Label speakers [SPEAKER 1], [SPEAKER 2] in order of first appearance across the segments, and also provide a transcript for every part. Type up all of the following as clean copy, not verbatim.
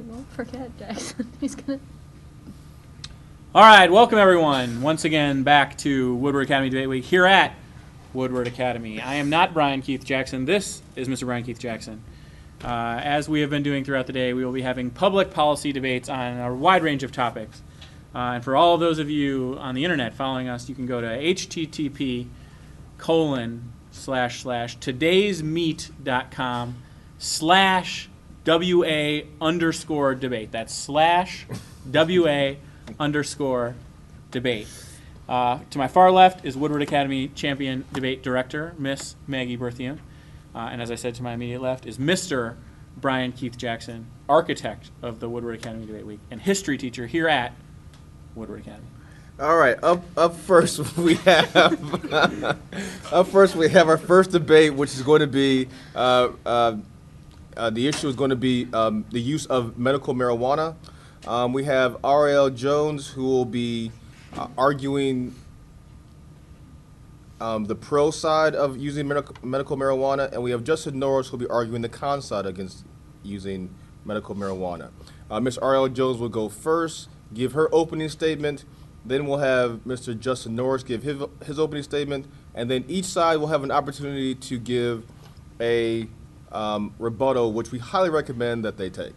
[SPEAKER 1] won't forget, Jackson. He's gonna.
[SPEAKER 2] All right, welcome everyone once again back to Woodward Academy Debate Week here at Woodward Academy. I am not Brian Keith Jackson. This is Mr. Brian Keith Jackson. As we have been doing throughout the day, we will be having public policy debates on a wide range of topics. And for all of those of you on the internet following us, you can go to http://today'smeet.com/WA_debate. That's /WA_debate. To my far left is Woodward Academy Champion Debate Director, Miss Maggie Berthium. And as I said, to my immediate left is Mr. Brian Keith Jackson, architect of the Woodward Academy Debate Week and history teacher here at Woodward Academy.
[SPEAKER 3] All right, up first we have our first debate, which is going to be the issue is going to be the use of medical marijuana. We have R.L. Jones, who will be arguing the pro side of using medical marijuana, and we have Justin Norris, who will be arguing the con side against using medical marijuana. Ms. R.L. Jones will go first, give her opening statement. Then we'll have Mr. Justin Norris give his opening statement, and then each side will have an opportunity to give a rebuttal, which we highly recommend that they take.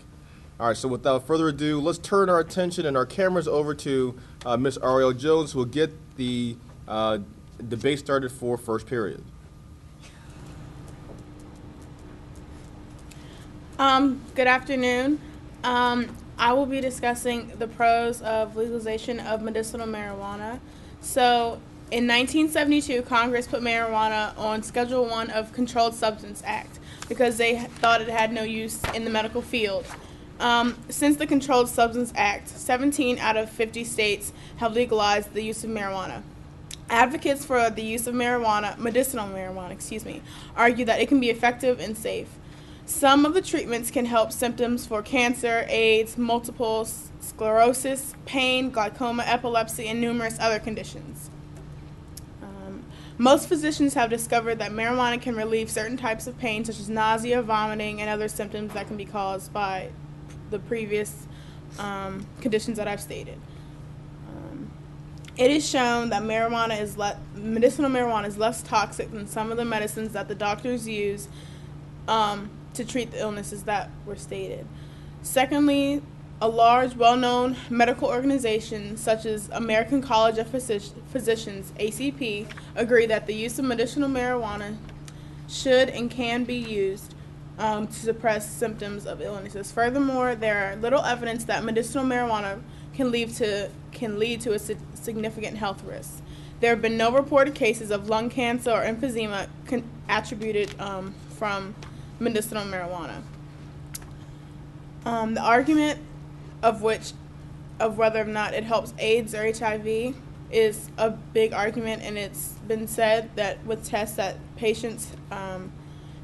[SPEAKER 3] All right, so without further ado, let's turn our attention and our cameras over to Ms. R.L. Jones, who will get the debate started for first period.
[SPEAKER 4] Good afternoon. I will be discussing the pros of legalization of medicinal marijuana. So, in 1972, Congress put marijuana on Schedule I of Controlled Substance Act because they thought it had no use in the medical field. Since the Controlled Substance Act, 17 out of 50 states have legalized the use of marijuana. Advocates for the use of medicinal marijuana, argue that it can be effective and safe. Some of the treatments can help symptoms for cancer, AIDS, multiple sclerosis, pain, glaucoma, epilepsy, and numerous other conditions. Most physicians have discovered that marijuana can relieve certain types of pain, such as nausea, vomiting, and other symptoms that can be caused by the previous conditions that I've stated. It is shown that medicinal marijuana is less toxic than some of the medicines that the doctors use to treat the illnesses that were stated. Secondly, a large, well-known medical organization such as American College of Physicians, ACP, agree that the use of medicinal marijuana should and can be used to suppress symptoms of illnesses. Furthermore, there are little evidence that medicinal marijuana can lead to a significant health risk. There have been no reported cases of lung cancer or emphysema attributed from medicinal marijuana. The argument of whether or not it helps AIDS or HIV is a big argument, and it's been said that with tests that patients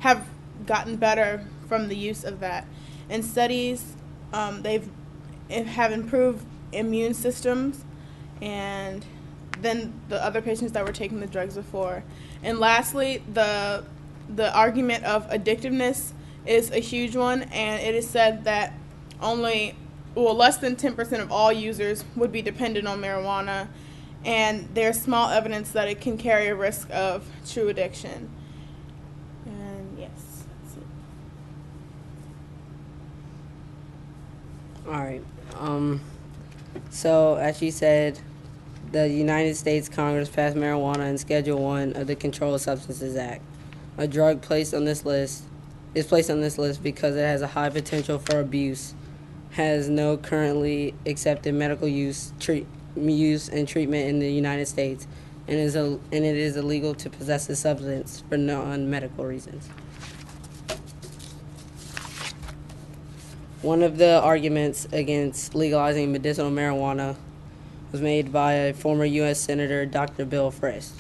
[SPEAKER 4] have gotten better from the use of that. In studies, have improved immune systems, and then the other patients that were taking the drugs before. And lastly, the argument of addictiveness is a huge one, and it is said that less than 10% of all users would be dependent on marijuana, and there's small evidence that it can carry a risk of true addiction. And yes, that's it.
[SPEAKER 5] All right. So, as she said, the United States Congress passed marijuana in Schedule I of the Controlled Substances Act. A drug is placed on this list because it has a high potential for abuse, has no currently accepted medical use and treatment in the United States, and it is illegal to possess the substance for non-medical reasons. One of the arguments against legalizing medicinal marijuana was made by a former U.S. Senator, Dr. Bill Frist.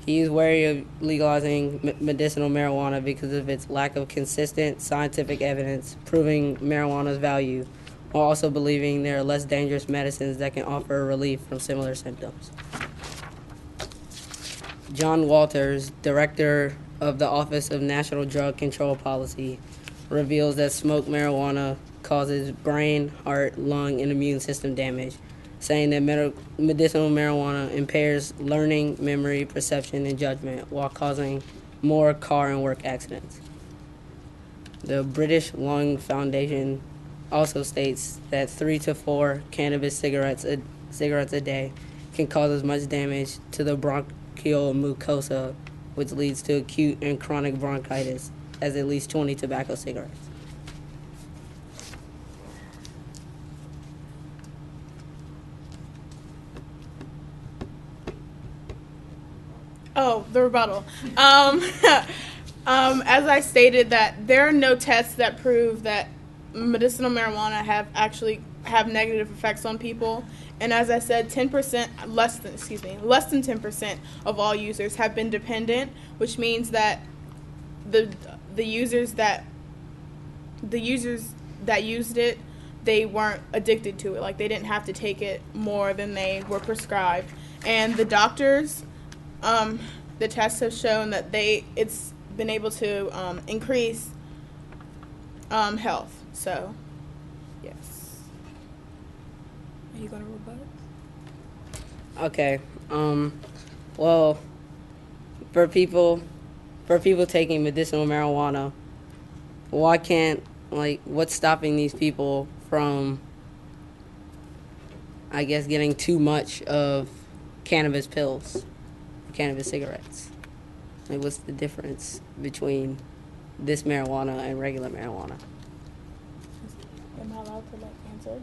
[SPEAKER 5] He is wary of legalizing medicinal marijuana because of its lack of consistent scientific evidence proving marijuana's value, while also believing there are less dangerous medicines that can offer relief from similar symptoms. John Walters, director of the Office of National Drug Control Policy, reveals that smoked marijuana causes brain, heart, lung, and immune system damage, saying that medicinal marijuana impairs learning, memory, perception, and judgment while causing more car and work accidents. The British Lung Foundation also states that 3 to 4 cannabis cigarettes a day can cause as much damage to the bronchial mucosa, which leads to acute and chronic bronchitis, as at least 20 tobacco cigarettes.
[SPEAKER 4] Oh, the rebuttal. As I stated, that there are no tests that prove that medicinal marijuana have negative effects on people. And as I said, 10% less than 10% of all users have been dependent, which means that the users that used it, they weren't addicted to it. Like, they didn't have to take it more than they were prescribed. And the doctors, the tests have shown that it's been able to increase health. So, yes. Are you going to rebut it?
[SPEAKER 5] Okay. Well, for people taking medicinal marijuana, why can't, what's stopping these people from, I guess, getting too much of cannabis pills, cannabis cigarettes? What's the difference between this marijuana and regular marijuana?
[SPEAKER 4] Am I allowed to answer?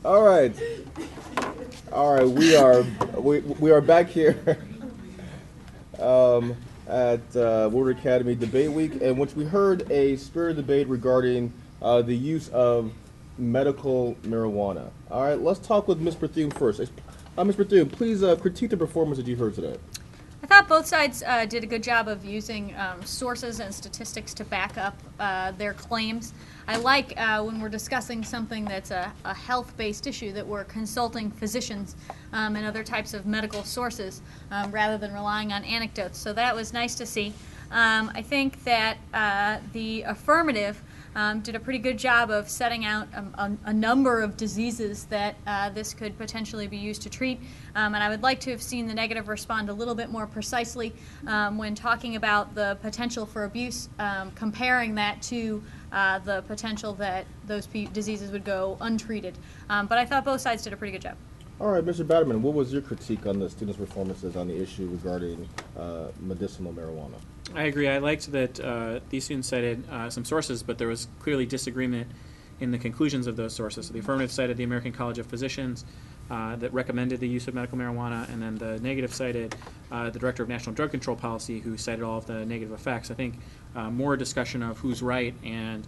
[SPEAKER 3] All right. We are back here at Woodward Academy Debate Week, in which we heard a spirited debate regarding the use of medical marijuana. All right, let's talk with Ms. Bethune first. Ms. Bethune, please critique the performance that you heard today.
[SPEAKER 1] I thought both sides did a good job of using sources and statistics to back up their claims. I like when we're discussing something that's a health-based issue that we're consulting physicians and other types of medical sources rather than relying on anecdotes. So that was nice to see. I think that the affirmative did a pretty good job of setting out a number of diseases that this could potentially be used to treat. And I would like to have seen the negative respond a little bit more precisely when talking about the potential for abuse, comparing that to the potential that those diseases would go untreated. But I thought both sides did a pretty good job.
[SPEAKER 3] All right, Mr. Batterman, what was your critique on the students' performances on the issue regarding medicinal marijuana?
[SPEAKER 2] I agree. I liked that these students cited some sources, but there was clearly disagreement in the conclusions of those sources. So the affirmative cited the American College of Physicians that recommended the use of medical marijuana, and then the negative cited the Director of National Drug Control Policy, who cited all of the negative effects. I think more discussion of who's right and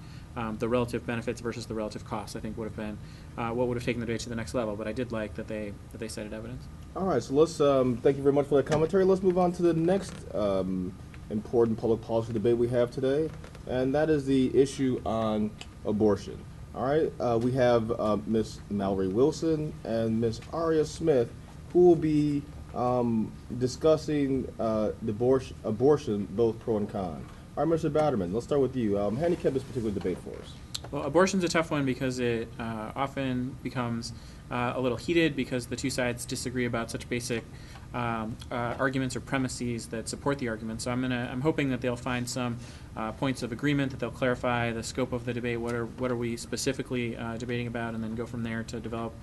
[SPEAKER 2] the relative benefits versus the relative costs, I think, would have been what would have taken the debate to the next level. But I did like that they cited evidence. All
[SPEAKER 3] right, so let's thank you very much for that commentary. Let's move on to the next important public policy debate we have today, and that is the issue on abortion. All right, we have Ms. Mallory Wilson and Ms. Aria Smith, who will be discussing abortion, both pro and con. All right, Mr. Batterman, let's start with you. Handicap this particular debate for us.
[SPEAKER 2] Well, abortion's a tough one because it often becomes a little heated because the two sides disagree about such basic arguments or premises that support the argument. So I'm hoping that they'll find some points of agreement, that they'll clarify the scope of the debate. What are we specifically debating about, and then go from there to develop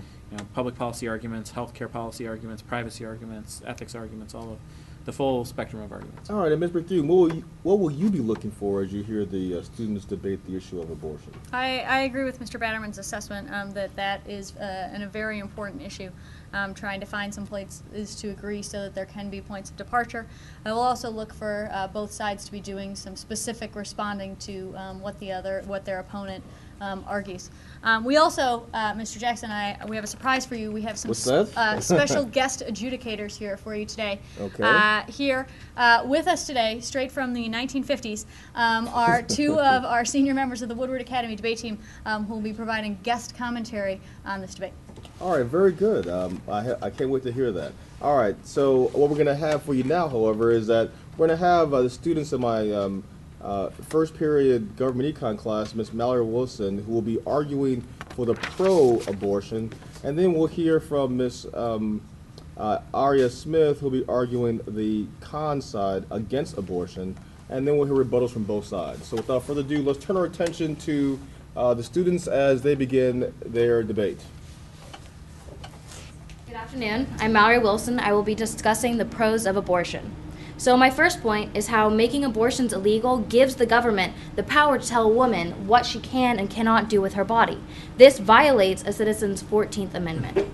[SPEAKER 2] public policy arguments, healthcare policy arguments, privacy arguments, ethics arguments, all of the full spectrum of arguments.
[SPEAKER 3] All right, and Ms. Bethune, what will you be looking for as you hear the students debate the issue of abortion?
[SPEAKER 1] I agree with Mr. Batterman's assessment that is a very important issue. Trying to find some places to agree so that there can be points of departure. I will also look for both sides to be doing some specific responding to what their opponent argues. We also, Mr. Jackson and I, we have a surprise for you. We have some
[SPEAKER 3] What's that?
[SPEAKER 1] special guest adjudicators here for you today.
[SPEAKER 3] Okay.
[SPEAKER 1] Here with us today, straight from the 1950s, are two of our senior members of the Woodward Academy debate team who will be providing guest commentary on this debate.
[SPEAKER 3] All right, very good. I can't wait to hear that. All right, so what we're going to have for you now, however, is that we're going to have the students in my first period government econ class, Miss Mallory Wilson, who will be arguing for the pro-abortion, and then we'll hear from Miss Aria Smith, who will be arguing the con side against abortion, and then we'll hear rebuttals from both sides. So without further ado, let's turn our attention to the students as they begin their debate.
[SPEAKER 6] Good afternoon. I'm Mallory Wilson. I will be discussing the pros of abortion. So my first point is how making abortions illegal gives the government the power to tell a woman what she can and cannot do with her body. This violates a citizen's 14th Amendment.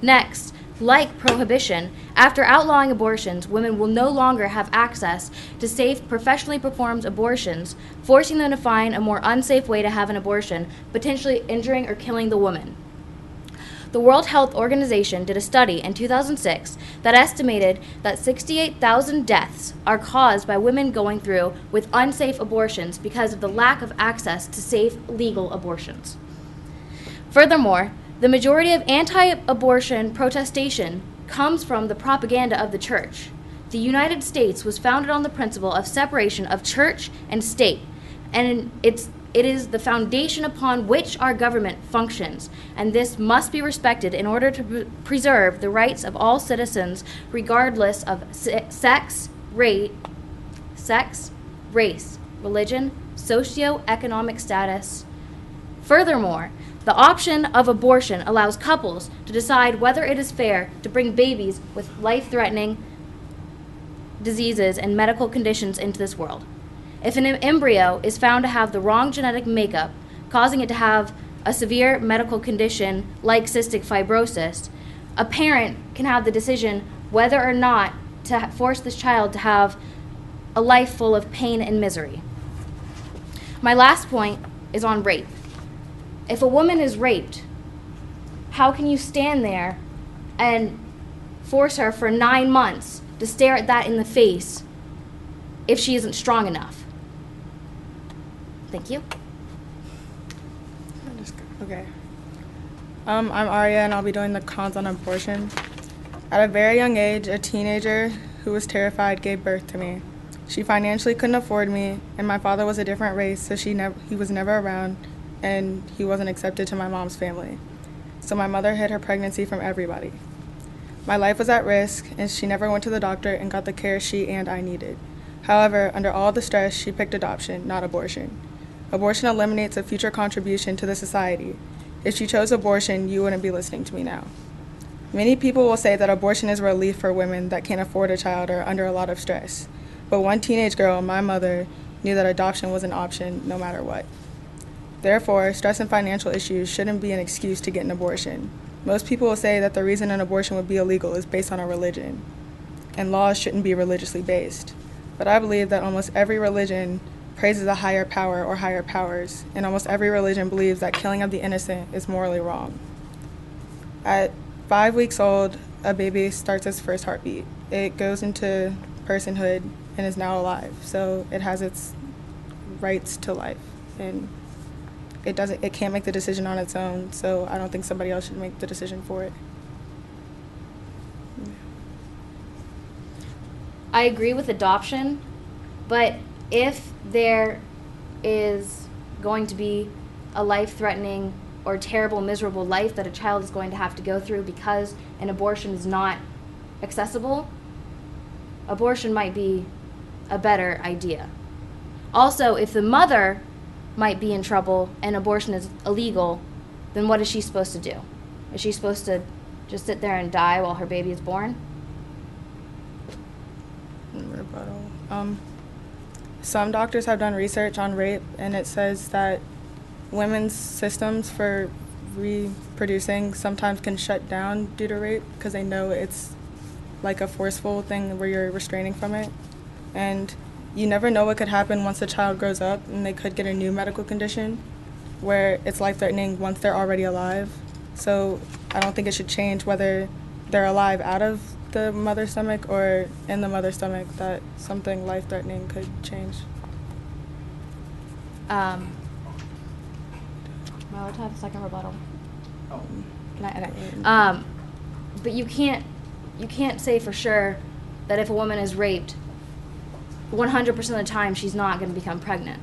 [SPEAKER 6] Next, like prohibition, after outlawing abortions, women will no longer have access to safe, professionally performed abortions, forcing them to find a more unsafe way to have an abortion, potentially injuring or killing the woman. The World Health Organization did a study in 2006 that estimated that 68,000 deaths are caused by women going through with unsafe abortions because of the lack of access to safe, legal abortions. Furthermore, the majority of anti-abortion protestation comes from the propaganda of the church. The United States was founded on the principle of separation of church and state, and it is the foundation upon which our government functions, and this must be respected in order to preserve the rights of all citizens regardless of sex, race, religion, socioeconomic status. Furthermore, the option of abortion allows couples to decide whether it is fair to bring babies with life-threatening diseases and medical conditions into this world. If an embryo is found to have the wrong genetic makeup, causing it to have a severe medical condition like cystic fibrosis, a parent can have the decision whether or not to force this child to have a life full of pain and misery. My last point is on rape. If a woman is raped, how can you stand there and force her for 9 months to stare at that in the face if she isn't strong enough? Thank you.
[SPEAKER 4] Okay. I'm Aria, and I'll be doing the cons on abortion. At a very young age, a teenager who was terrified gave birth to me. She financially couldn't afford me, and my father was a different race, so he was never around, and he wasn't accepted to my mom's family. So my mother hid her pregnancy from everybody. My life was at risk, and she never went to the doctor and got the care she and I needed. However, under all the stress, she picked adoption, not abortion. Abortion eliminates a future contribution to the society. If she chose abortion, you wouldn't be listening to me now. Many people will say that abortion is a relief for women that can't afford a child or are under a lot of stress. But one teenage girl, my mother, knew that adoption was an option no matter what. Therefore, stress and financial issues shouldn't be an excuse to get an abortion. Most people will say that the reason an abortion would be illegal is based on a religion, and laws shouldn't be religiously based. But I believe that almost every religion praises a higher power or higher powers, and almost every religion believes that killing of the innocent is morally wrong. At 5 weeks old, a baby starts its first heartbeat. It goes into personhood and is now alive, so it has its rights to life, and it can't make the decision on its own, so I don't think somebody else should make the decision for it.
[SPEAKER 6] I agree with adoption, but if there is going to be a life-threatening or terrible, miserable life that a child is going to have to go through because an abortion is not accessible, abortion might be a better idea. Also, if the mother might be in trouble and abortion is illegal, then what is she supposed to do? Is she supposed to just sit there and die while her baby is born?
[SPEAKER 4] Rebuttal. Some doctors have done research on rape, and it says that women's systems for reproducing sometimes can shut down due to rape because they know it's like a forceful thing where you're restraining from it. And you never know what could happen once the child grows up, and they could get a new medical condition where it's life-threatening once they're already alive. So I don't think it should change whether they're alive out of the mother's stomach or in the mother's stomach, that something life-threatening could change.
[SPEAKER 6] Am I allowed to have a second rebuttal? Can I? Okay. But you can't say for sure that if a woman is raped, 100% of the time she's not going to become pregnant.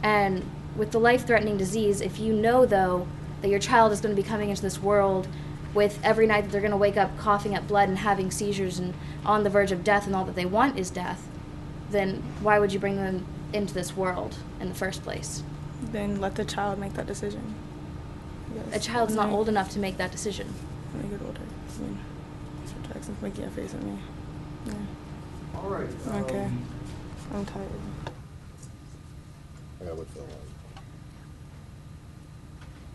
[SPEAKER 6] And with the life-threatening disease, if you know, though, that your child is going to be coming into this world with every night that they're going to wake up coughing up blood and having seizures and on the verge of death and all that they want is death, then why would you bring them into this world in the first place?
[SPEAKER 4] Then let the child make that decision.
[SPEAKER 6] A child's not old enough to make that decision.
[SPEAKER 4] When they get older. I mean, Mr. Jackson's making a face at me. Yeah.
[SPEAKER 3] All right.
[SPEAKER 4] Okay. I'm tired.
[SPEAKER 3] I gotta wait for a while.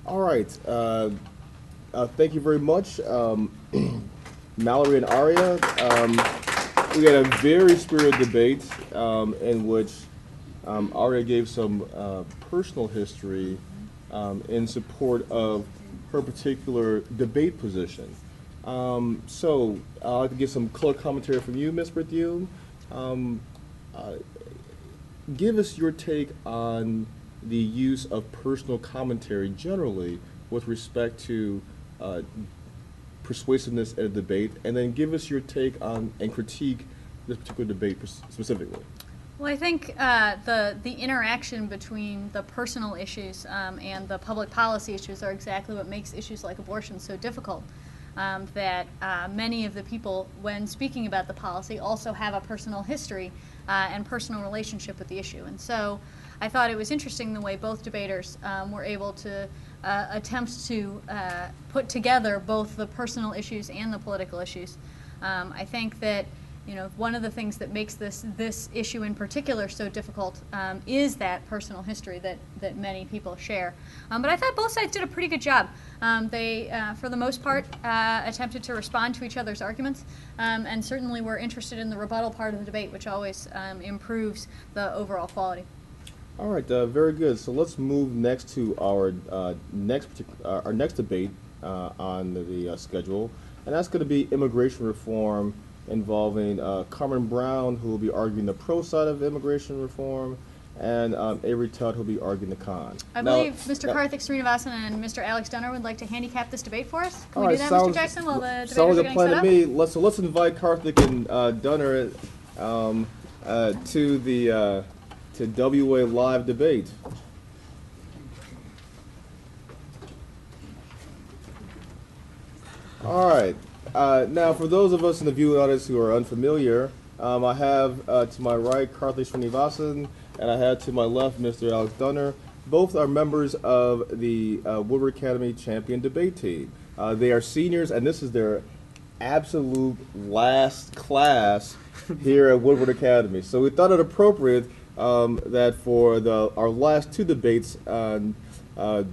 [SPEAKER 3] All right. Thank you very much, Mallory and Aria. We had a very spirited debate in which Aria gave some personal history in support of her particular debate position. So I'd like to get some color commentary from you, Ms. Bethune. Give us your take on the use of personal commentary generally with respect to persuasiveness in a debate, and then give us your take on and critique this particular debate specifically.
[SPEAKER 1] Well, I think the interaction between the personal issues and the public policy issues are exactly what makes issues like abortion so difficult. That many of the people, when speaking about the policy, also have a personal history and personal relationship with the issue. And so I thought it was interesting the way both debaters were able to attempt to put together both the personal issues and the political issues. I think that one of the things that makes this issue in particular so difficult is that personal history that many people share. But I thought both sides did a pretty good job. They, for the most part, attempted to respond to each other's arguments, and certainly were interested in the rebuttal part of the debate, which always improves the overall quality.
[SPEAKER 3] All right, very good. So let's move next to our next debate on the schedule, and that's going to be immigration reform, involving Carmen Brown, who will be arguing the pro side of immigration reform, and Avery Tutt, who will be arguing the con.
[SPEAKER 1] I believe Mr. Karthik Srinivasan and Mr. Alex Dunner would like to handicap this debate for us. Can we do that, Mr. Jackson, while the debaters
[SPEAKER 3] sounds
[SPEAKER 1] are
[SPEAKER 3] like a
[SPEAKER 1] getting
[SPEAKER 3] plan
[SPEAKER 1] set
[SPEAKER 3] to
[SPEAKER 1] up?
[SPEAKER 3] me. Let's invite Karthik and Dunner to the to WA live debate. All right. Now, for those of us in the viewing audience who are unfamiliar, I have to my right Karthik Srinivasan, and I have to my left Mr. Alex Dunner. Both are members of the Woodward Academy Champion Debate Team. They are seniors, and this is their absolute last class here at Woodward Academy. So we thought it appropriate that for our last two debates during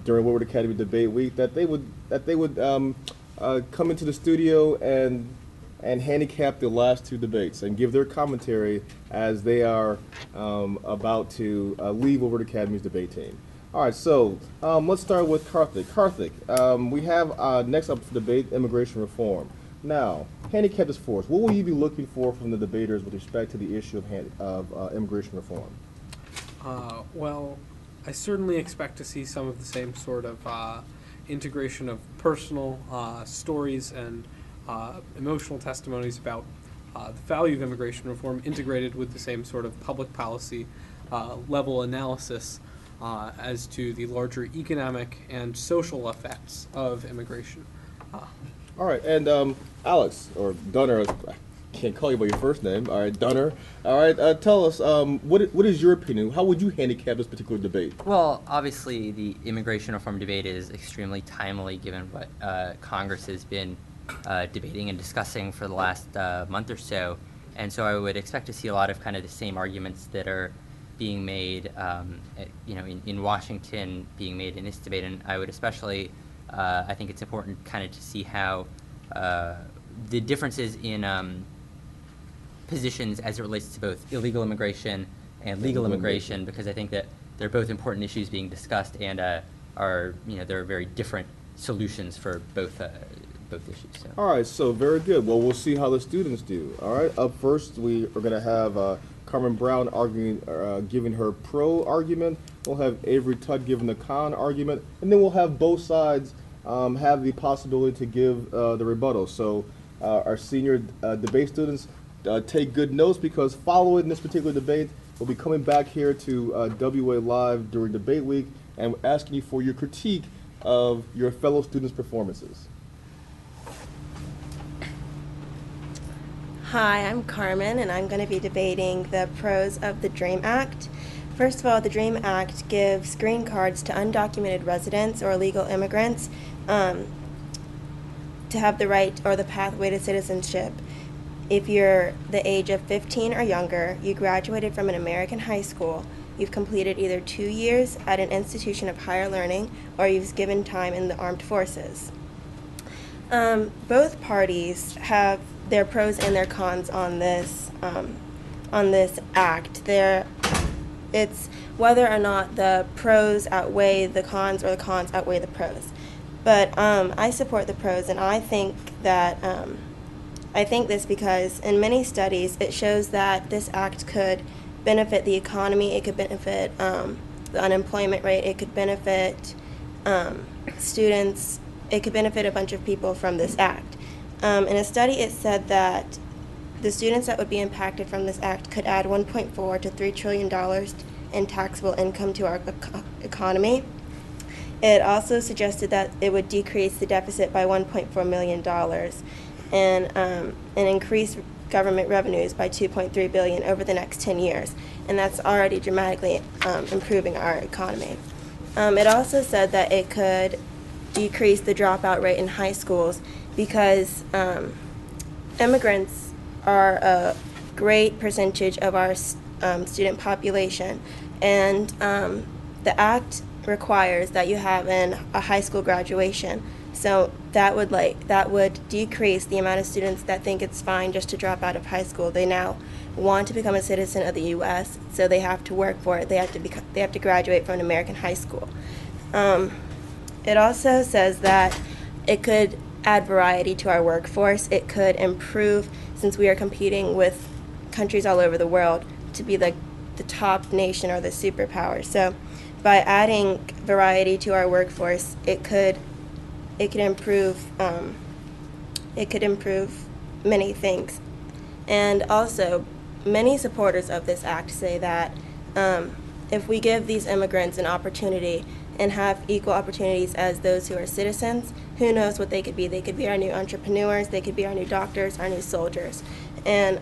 [SPEAKER 3] Woodward Academy Debate Week, that they would come into the studio and handicap the last two debates and give their commentary as they are about to leave Woodward Academy's debate team. All right, so let's start with Karthik. Karthik, we have next up for debate immigration reform. Now, handicap this for us. What will you be looking for from the debaters with respect to the issue of immigration reform?
[SPEAKER 7] Well, I certainly expect to see some of the same sort of integration of personal stories and emotional testimonies about the value of immigration reform integrated with the same sort of public policy level analysis as to the larger economic and social effects of immigration.
[SPEAKER 3] All right, and Alex, or Dunner, I can't call you by your first name. All right, Dunner. All right, tell us, what is your opinion? How would you handicap this particular debate?
[SPEAKER 8] Well, obviously, the immigration reform debate is extremely timely given what Congress has been debating and discussing for the last month or so. And so I would expect to see a lot of kind of the same arguments that are being made, in Washington, being made in this debate. And I would especially, I think it's important kind of to see how the differences in positions as it relates to both illegal immigration and legal immigration, because I think that they're both important issues being discussed, and are there are very different solutions for both issues. So.
[SPEAKER 3] All right, so very good. Well, we'll see how the students do. All right, up first we are going to have Carmen Brown arguing, giving her pro argument. We'll have Avery Tudd giving the con argument, and then we'll have both sides have the possibility to give the rebuttal. So our senior debate students, take good notes, because following this particular debate, we'll be coming back here to WA Live during debate week and asking you for your critique of your fellow students' performances.
[SPEAKER 9] Hi, I'm Carmen, and I'm going to be debating the pros of the DREAM Act. First of all, the DREAM Act gives green cards to undocumented residents or illegal immigrants to have the right or the pathway to citizenship. If you're the age of 15 or younger, you graduated from an American high school, you've completed either 2 years at an institution of higher learning, or you've given time in the armed forces. Both parties have their pros and their cons on this act. It's whether or not the pros outweigh the cons or the cons outweigh the pros. But I support the pros, and I think that I think this because in many studies it shows that this act could benefit the economy. It could benefit the unemployment rate. It could benefit students. It could benefit a bunch of people from this act. In a study, it said that the students that would be impacted from this act could add $1.4 to $3 trillion in taxable income to our economy. It also suggested that it would decrease the deficit by $1.4 million and increase government revenues by $2.3 billion over the next 10 years, and that's already dramatically improving our economy. It also said that it could decrease the dropout rate in high schools because immigrants are a great percentage of our student population, and the act requires that you have a high school graduation. So that would decrease the amount of students that think it's fine just to drop out of high school. They now want to become a citizen of the U.S., so they have to work for it. They have to graduate from an American high school. It also says that it could add variety to our workforce. It could improve, since we are competing with countries all over the world to be the top nation or the superpower. So by adding variety to our workforce, it could improve many things. And also, many supporters of this act say that if we give these immigrants an opportunity and have equal opportunities as those who are citizens, who knows what they could be. They could be our new entrepreneurs, they could be our new doctors, our new soldiers. And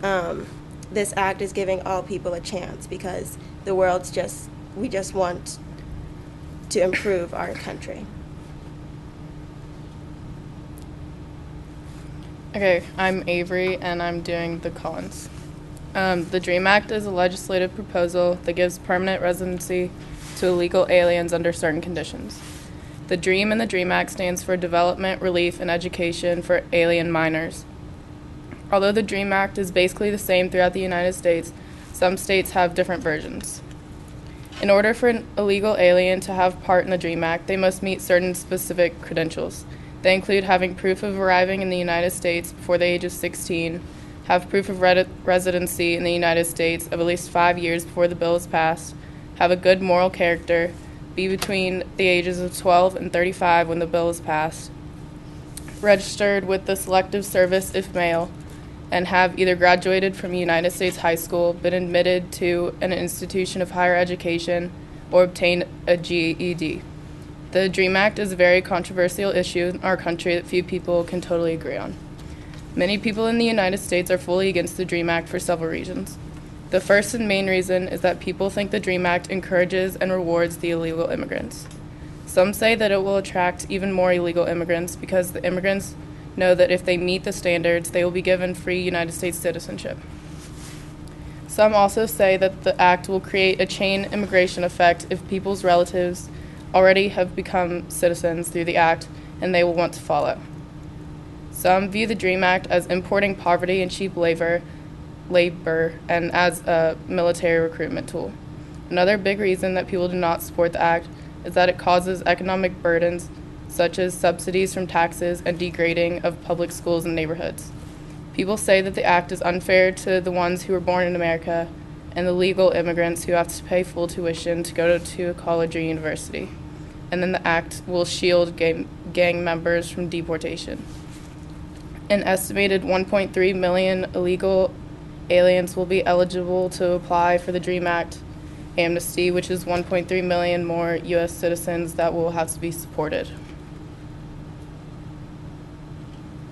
[SPEAKER 9] this act is giving all people a chance because we just want to improve our country.
[SPEAKER 10] Okay, I'm Avery, and I'm doing the cons. The DREAM Act is a legislative proposal that gives permanent residency to illegal aliens under certain conditions. The DREAM in the DREAM Act stands for Development, Relief, and Education for Alien Minors. Although the DREAM Act is basically the same throughout the United States, some states have different versions. In order for an illegal alien to have part in the DREAM Act, they must meet certain specific credentials. They include having proof of arriving in the United States before the age of 16, have proof of residency in the United States of at least 5 years before the bill is passed, have a good moral character, be between the ages of 12 and 35 when the bill is passed, registered with the Selective Service if male, and have either graduated from a United States high school, been admitted to an institution of higher education, or obtained a GED. The DREAM Act is a very controversial issue in our country that few people can totally agree on. Many people in the United States are fully against the DREAM Act for several reasons. The first and main reason is that people think the DREAM Act encourages and rewards the illegal immigrants. Some say that it will attract even more illegal immigrants because the immigrants know that if they meet the standards, they will be given free United States citizenship. Some also say that the act will create a chain immigration effect if people's relatives already have become citizens through the act and they will want to follow. Some view the DREAM Act as importing poverty and cheap labor and as a military recruitment tool. Another big reason that people do not support the act is that it causes economic burdens such as subsidies from taxes and degrading of public schools and neighborhoods. People say that the act is unfair to the ones who were born in America and the legal immigrants who have to pay full tuition to go to a college or university. And then the act will shield gang members from deportation. An estimated 1.3 million illegal aliens will be eligible to apply for the DREAM Act amnesty, which is 1.3 million more U.S. citizens that will have to be supported.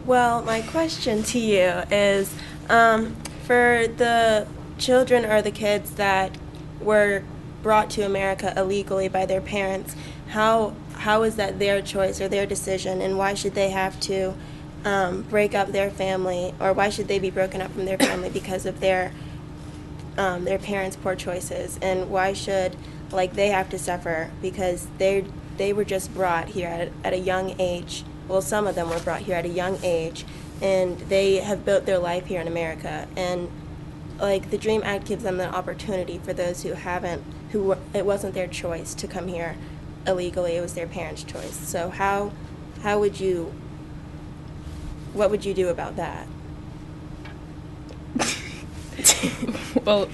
[SPEAKER 9] Well, my question to you is, for the children or the kids that were brought to America illegally by their parents, how is that their choice or their decision, and why should they have to break up their family, or why should they be broken up from their family because of their parents' poor choices, and why should they have to suffer because they were just brought here at a young age. Well, some of them were brought here at a young age, and they have built their life here in America. And the DREAM Act gives them the opportunity for those who it wasn't their choice to come here illegally; it was their parents' choice. So what would you do about that?
[SPEAKER 10] Well,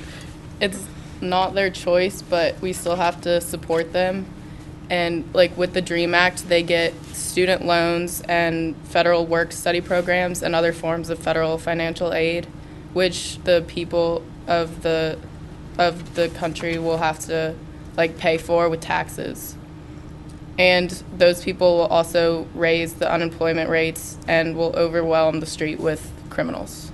[SPEAKER 10] it's not their choice, but we still have to support them. And with the DREAM Act, they get student loans and federal work-study programs and other forms of federal financial aid, which the people of the country will have to pay for with taxes. And those people will also raise the unemployment rates and will overwhelm the street with criminals.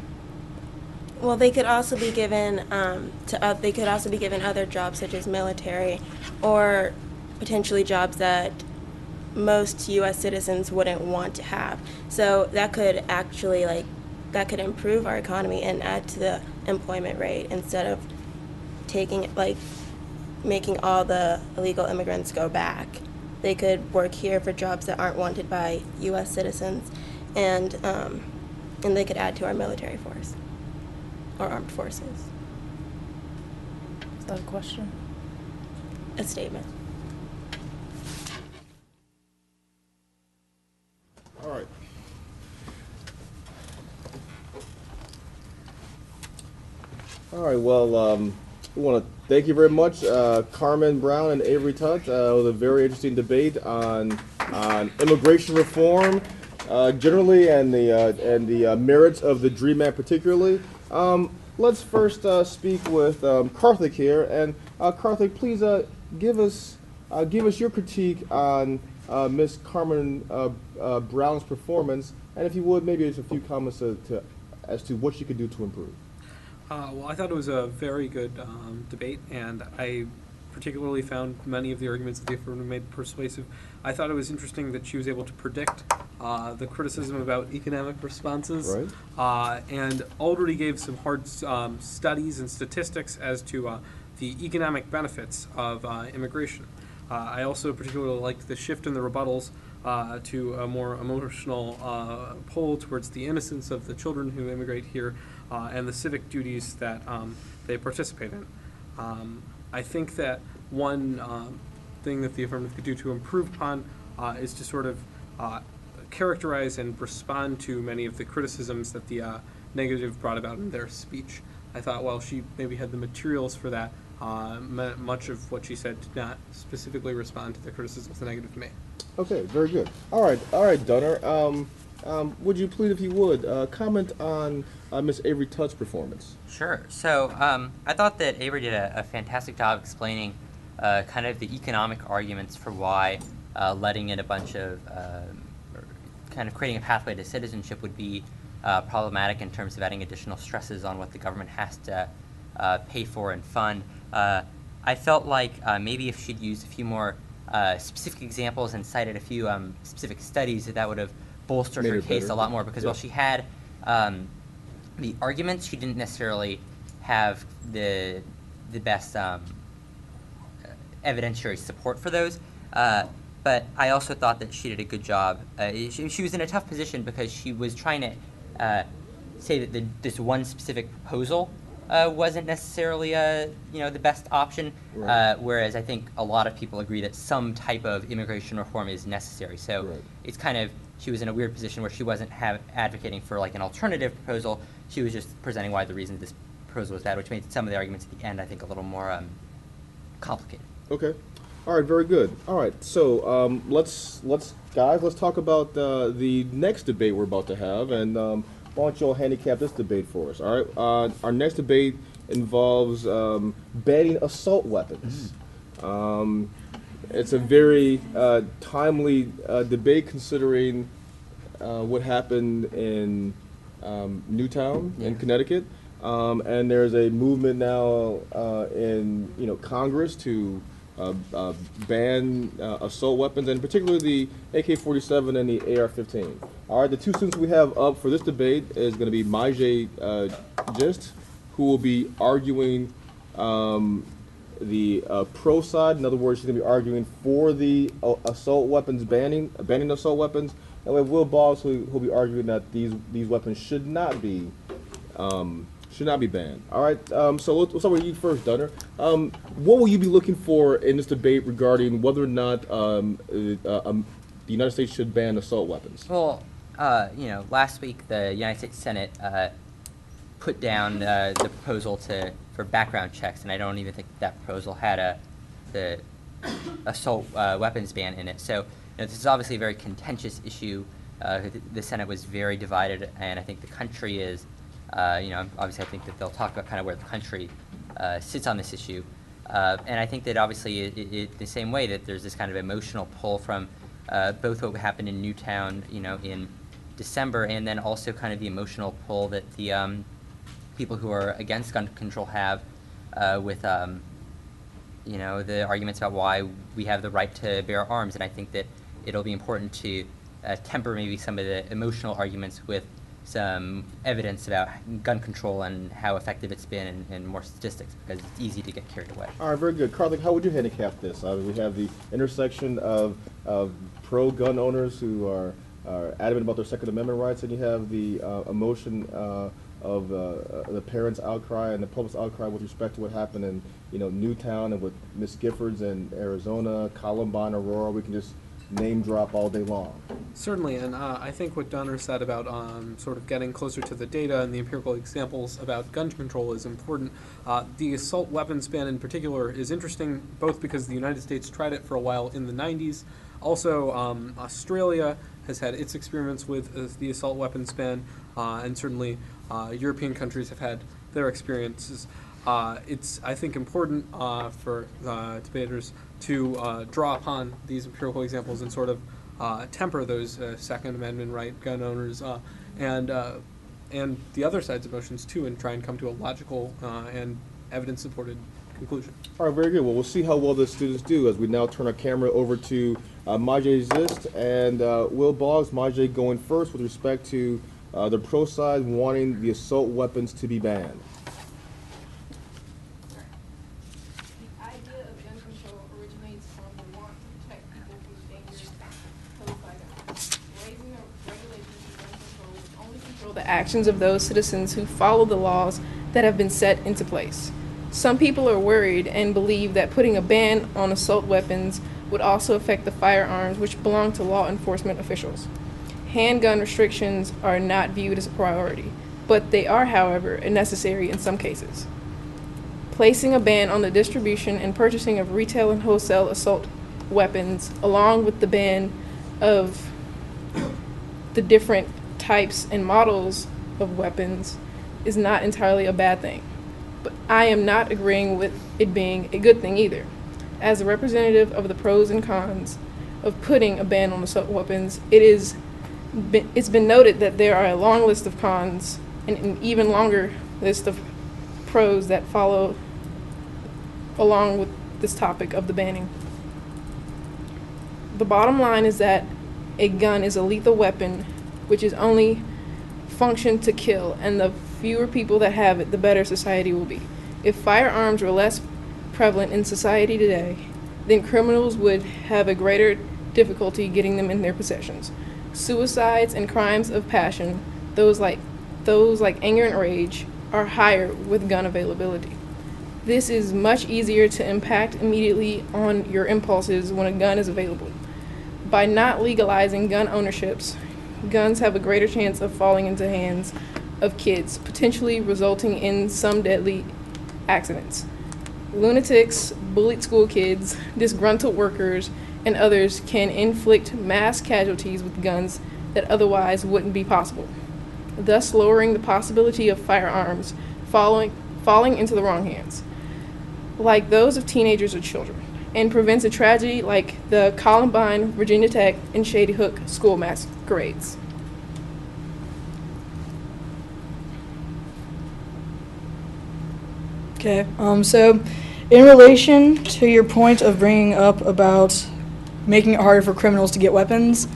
[SPEAKER 9] Well, they could also be given other jobs such as military, or potentially jobs that most U.S. citizens wouldn't want to have. So that could actually improve our economy and add to the employment rate instead of making all the illegal immigrants go back. They could work here for jobs that aren't wanted by U.S. citizens, and they could add to our military force or armed forces.
[SPEAKER 10] Is that a question?
[SPEAKER 9] A statement.
[SPEAKER 3] All right. All right, well, we want to thank you very much, Carmen Brown and Avery Tutt. It was a very interesting debate on immigration reform generally, and the merits of the DREAM Act particularly. Let's first speak with Karthik here, and Karthik, please give us your critique on Ms. Carmen Brown's performance, and if you would, maybe just a few comments as to what she could do to improve.
[SPEAKER 7] Well, I thought it was a very good debate, and I particularly found many of the arguments that the affirmative made persuasive. I thought it was interesting that she was able to predict the criticism about economic responses,
[SPEAKER 3] right.
[SPEAKER 7] And already gave some hard studies and statistics as to the economic benefits of immigration. I also particularly liked the shift in the rebuttals to a more emotional pull towards the innocence of the children who immigrate here and the civic duties that they participate in. I think that one thing that the affirmative could do to improve upon is to sort of characterize and respond to many of the criticisms that the negative brought about in their speech. I thought while she maybe had the materials for that, much of what she said did not specifically respond to the criticisms the negative made.
[SPEAKER 3] Okay, very good. All right, Dunner. Would you please, if you would, comment on Ms. Avery Tutt's performance?
[SPEAKER 8] Sure. So I thought that Avery did a fantastic job explaining kind of the economic arguments for why letting in a bunch of, kind of creating a pathway to citizenship would be problematic in terms of adding additional stresses on what the government has to pay for and fund. I felt like maybe if she'd used a few more specific examples and cited a few specific studies, that would have bolstered her case a lot more, because while she had the arguments, she didn't necessarily have the best evidentiary support for those. But I also thought that she did a good job. She was in a tough position because she was trying to say that this one specific proposal wasn't necessarily the best option.
[SPEAKER 3] Right.
[SPEAKER 8] Whereas I think a lot of people agree that some type of immigration reform is necessary. So
[SPEAKER 3] Right.
[SPEAKER 8] it's kind of, she was in a weird position where she wasn't advocating for like an alternative proposal. She was just presenting why the reason this proposal was bad, which made some of the arguments at the end, I think, a little more complicated.
[SPEAKER 3] Okay. All right. Very good. All right. So let's talk about the next debate we're about to have, and why don't you all handicap this debate for us? All right. Our next debate involves banning assault weapons. It's a very timely debate considering what happened in Newtown in Connecticut, and there's a movement now in Congress to ban assault weapons, and particularly the AK-47 and the AR-15. All right, the two students we have up for this debate is going to be Majay Gist, who will be arguing the pro side. In other words, she's going to be arguing for the assault weapons banning assault weapons. And we have Will Boggs, who'll be arguing that these weapons should not be banned. All right. So we'll start with you first, Dunner. What will you be looking for in this debate regarding whether or not the United States should ban assault weapons?
[SPEAKER 8] Well, last week the United States Senate put down the proposal for background checks, and I don't even think that proposal had the assault weapons ban in it. So this is obviously a very contentious issue. The Senate was very divided, and I think the country is, obviously I think that they'll talk about kind of where the country sits on this issue. And I think that obviously the same way that there's this kind of emotional pull from both what happened in Newtown, in December, and then also kind of the emotional pull that the people who are against gun control have with, the arguments about why we have the right to bear arms. And I think that it'll be important to temper maybe some of the emotional arguments with some evidence about gun control and how effective it's been, and more statistics, because it's easy to get carried away.
[SPEAKER 3] All right, very good. Karthik, how would you handicap this? We have the intersection of pro-gun owners who are adamant about their Second Amendment rights, and you have the emotion of the parents' outcry and the public's outcry with respect to what happened in Newtown and with Miss Giffords in Arizona, Columbine, Aurora. We can just name drop all day long.
[SPEAKER 7] Certainly, and I think what Dunner said about sort of getting closer to the data and the empirical examples about gun control is important. The assault weapons ban in particular is interesting, both because the United States tried it for a while in the 90s. Also, Australia has had its experiments with the assault weapons ban, and certainly European countries have had their experiences. It's, I think, important for debaters to draw upon these empirical examples and sort of temper those Second Amendment right gun owners and the other side's emotions too, and try and come to a logical and evidence-supported conclusion.
[SPEAKER 3] All right, very good. Well, we'll see how well the students do as we now turn our camera over to Majay Gist and Will Boggs. Majay going first with respect to the pro side wanting the assault weapons to be banned.
[SPEAKER 4] The idea of gun control originates from the want to protect people from the dangers posed by guns. Raising the regulations of gun control would only control the actions of those citizens who follow the laws that have been set into place. Some people are worried and believe that putting a ban on assault weapons would also affect the firearms which belong to law enforcement officials. Handgun restrictions are not viewed as a priority, but they are, however, necessary in some cases. Placing a ban on the distribution and purchasing of retail and wholesale assault weapons, along with the ban of the different types and models of weapons, is not entirely a bad thing. But I am not agreeing with it being a good thing either. As a representative of the pros and cons of putting a ban on assault weapons, it's been noted that there are a long list of cons and an even longer list of pros that follow along with this topic of the banning. The bottom line is that a gun is a lethal weapon which is only functioned to kill, and the fewer people that have it, the better society will be. If firearms were less prevalent in society today, then criminals would have a greater difficulty getting them in their possessions. Suicides and crimes of passion, those like anger and rage, are higher with gun availability. This is much easier to impact immediately on your impulses when a gun is available. By not legalizing gun ownerships, guns have a greater chance of falling into hands of kids, potentially resulting in some deadly accidents. Lunatics, bullied school kids, disgruntled workers, and others can inflict mass casualties with guns that otherwise wouldn't be possible, thus lowering the possibility of firearms falling into the wrong hands, like those of teenagers or children, and prevents a tragedy like the Columbine, Virginia Tech, and Shady Hook school masquerades.
[SPEAKER 11] Okay, so in relation to your point of bringing up about making it harder for criminals to get weapons,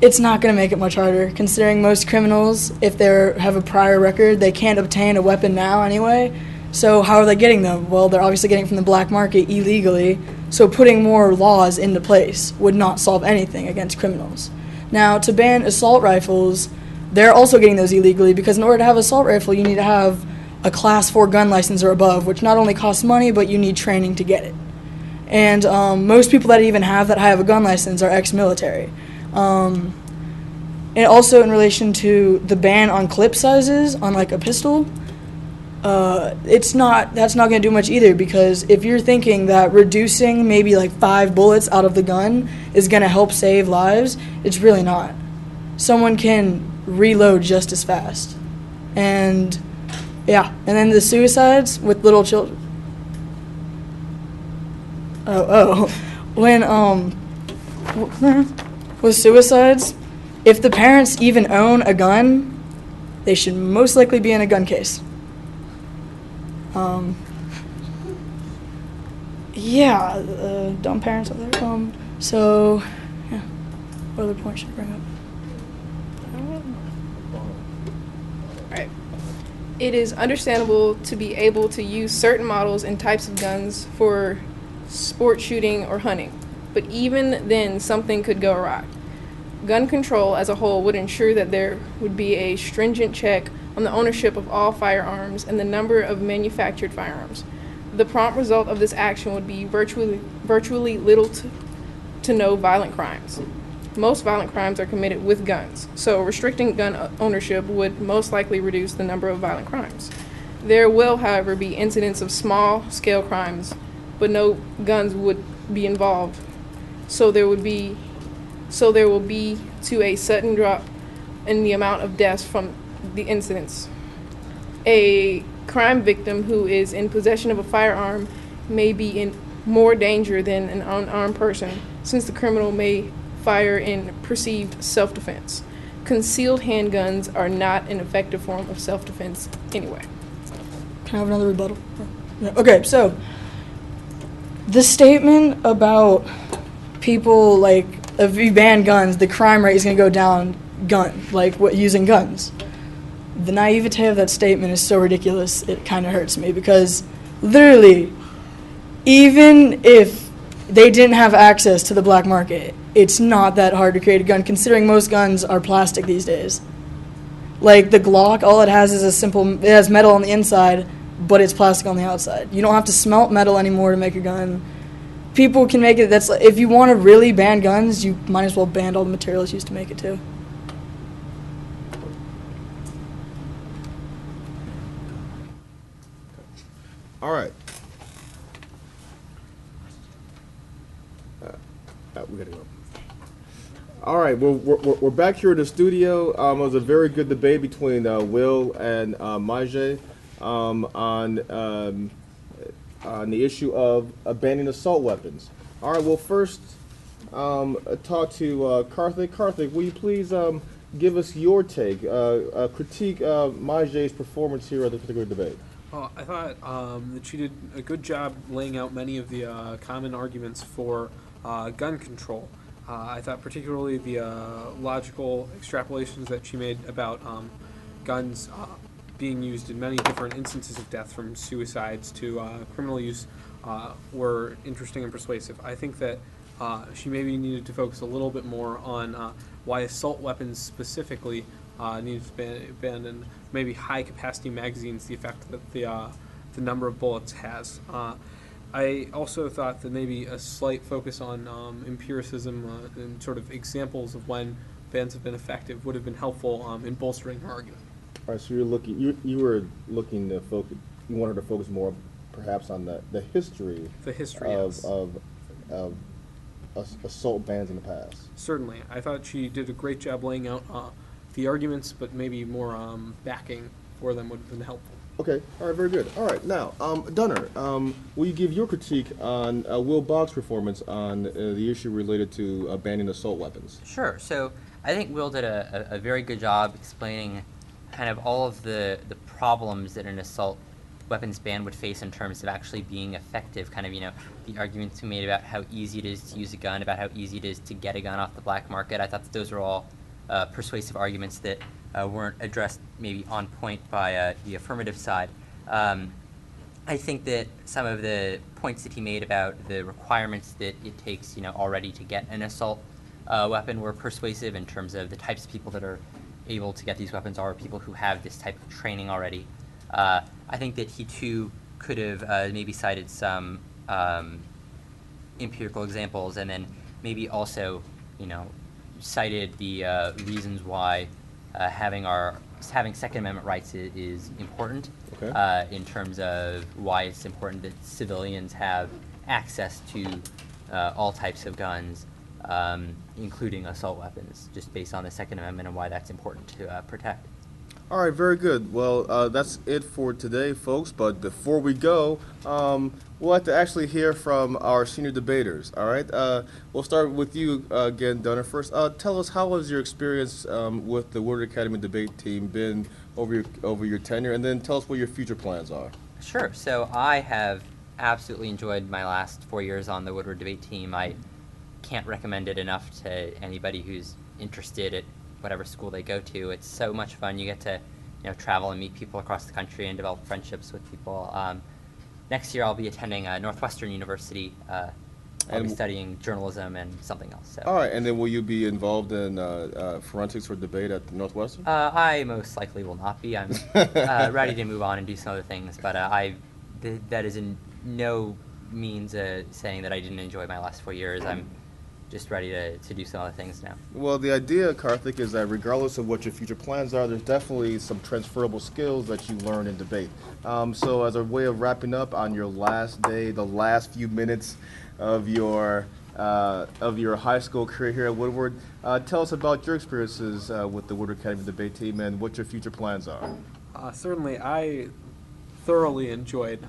[SPEAKER 11] it's not going to make it much harder, considering most criminals, if they have a prior record, they can't obtain a weapon now anyway. So how are they getting them? Well, they're obviously getting from the black market illegally, so putting more laws into place would not solve anything against criminals. Now, to ban assault rifles, they're also getting those illegally, because in order to have an assault rifle, you need to have a Class 4 gun license or above, which not only costs money, but you need training to get it. And most people that even have a gun license are ex-military. And also in relation to the ban on clip sizes on like a pistol, that's not going to do much either, because if you're thinking that reducing maybe like 5 bullets out of the gun is going to help save lives, it's really not. Someone can reload just as fast. And yeah, and then the suicides with little children. With suicides, if the parents even own a gun, they should most likely be in a gun case. Dumb parents out there. So, yeah, what other points should I bring up?
[SPEAKER 4] Right. It is understandable to be able to use certain models and types of guns for sport shooting or hunting, but even then something could go awry. Gun control as a whole would ensure that there would be a stringent check on the ownership of all firearms and the number of manufactured firearms. The prompt result of this action would be virtually little to no violent crimes. Most violent crimes are committed with guns, so restricting gun ownership would most likely reduce the number of violent crimes. There will, however, be incidents of small-scale crimes, but no guns would be involved, so there will be to a sudden drop in the amount of deaths from the incidents. A crime victim who is in possession of a firearm may be in more danger than an unarmed person, since the criminal may fire in perceived self-defense. Concealed handguns are not an effective form of self-defense anyway.
[SPEAKER 11] Can I have another rebuttal? Yeah. Okay, so the statement about people, like, if you ban guns, the crime rate is going to go down using guns. The naivete of that statement is so ridiculous, it kind of hurts me, because literally, even if they didn't have access to the black market, it's not that hard to create a gun, considering most guns are plastic these days. Like the Glock, all it has is it has metal on the inside, but it's plastic on the outside. You don't have to smelt metal anymore to make a gun. People can make it, if you want to really ban guns, you might as well ban all the materials used to make it too.
[SPEAKER 3] All right. We gotta go. All right, well, we're back here in the studio. It was a very good debate between Will and Majay on the issue of banning assault weapons. All right, well, first talk to Karthik. Karthik, will you please give us your take, critique Majay's performance here at this particular debate?
[SPEAKER 7] Well, I thought that she did a good job laying out many of the common arguments for gun control. I thought particularly the logical extrapolations that she made about guns being used in many different instances of death, from suicides to criminal use, were interesting and persuasive. I think that she maybe needed to focus a little bit more on why assault weapons specifically needed to be banned, and maybe high-capacity magazines, the effect that the number of bullets has. I also thought that maybe a slight focus on empiricism and sort of examples of when bans have been effective would have been helpful in bolstering her argument.
[SPEAKER 3] All right, so you were looking to focus. You wanted to focus more, perhaps, on the history.
[SPEAKER 7] The history
[SPEAKER 3] of assault bans in the past.
[SPEAKER 7] Certainly, I thought she did a great job laying out the arguments, but maybe more backing for them would have been helpful.
[SPEAKER 3] Okay, all right, very good. All right, now, Dunner, will you give your critique on Will Boggs' performance on the issue related to banning assault weapons?
[SPEAKER 8] Sure. So I think Will did a very good job explaining kind of all of the problems that an assault weapons ban would face in terms of actually being effective. Kind of, the arguments we made about how easy it is to use a gun, about how easy it is to get a gun off the black market. I thought that those were all persuasive arguments that weren't addressed maybe on point by the affirmative side. I think that some of the points that he made about the requirements that it takes, already to get an assault weapon were persuasive in terms of the types of people that are able to get these weapons are people who have this type of training already. I think that he too could have maybe cited some empirical examples, and then maybe also, cited the reasons why having Second Amendment rights is important.
[SPEAKER 3] Okay.
[SPEAKER 8] In terms of why it's important that civilians have access to all types of guns, including assault weapons, just based on the Second Amendment and why that's important to protect.
[SPEAKER 3] All right, very good. Well, that's it for today, folks. But before we go, we'll have to actually hear from our senior debaters. All right, we'll start with you again, Dunner. First, tell us, how has your experience with the Woodward Academy debate team been over your tenure, and then tell us what your future plans are.
[SPEAKER 8] Sure. So I have absolutely enjoyed my last 4 years on the Woodward debate team. I can't recommend it enough to anybody who's interested at whatever school they go to. It's so much fun. You get to travel and meet people across the country and develop friendships with people. Next year I'll be attending Northwestern University. I'll be studying journalism and something else. So.
[SPEAKER 3] All right, and then will you be involved in forensics or debate at Northwestern?
[SPEAKER 8] I most likely will not be. I'm ready to move on and do some other things, but that is in no means saying that I didn't enjoy my last 4 years. I'm just ready to do some other things now.
[SPEAKER 3] Well, the idea, Karthik, is that regardless of what your future plans are, there's definitely some transferable skills that you learn in debate. So as a way of wrapping up on your last day, the last few minutes of your high school career here at Woodward, tell us about your experiences with the Woodward Academy debate team and what your future plans are.
[SPEAKER 7] Certainly, I thoroughly enjoyed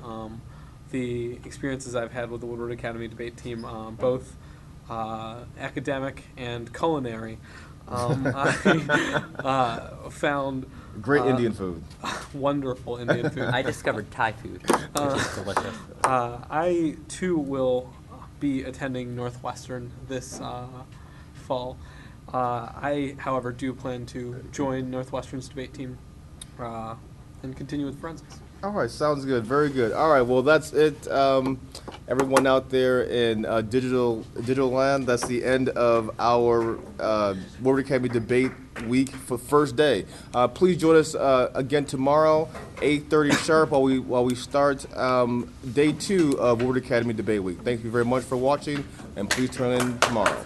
[SPEAKER 7] the experiences I've had with the Woodward Academy debate team, both academic and culinary. I found
[SPEAKER 3] great Indian food.
[SPEAKER 7] Wonderful Indian food.
[SPEAKER 8] I discovered Thai food, which is delicious.
[SPEAKER 7] I too will be attending Northwestern this fall. I, however, do plan to join Northwestern's debate team and continue with forensics.
[SPEAKER 3] All right, sounds good. Very good. All right, well, that's it. Everyone out there in digital land, that's the end of our Woodward Academy debate week for first day. Please join us again tomorrow, 8:30 sharp, while we start day 2 of Woodward Academy debate week. Thank you very much for watching, and please turn in tomorrow.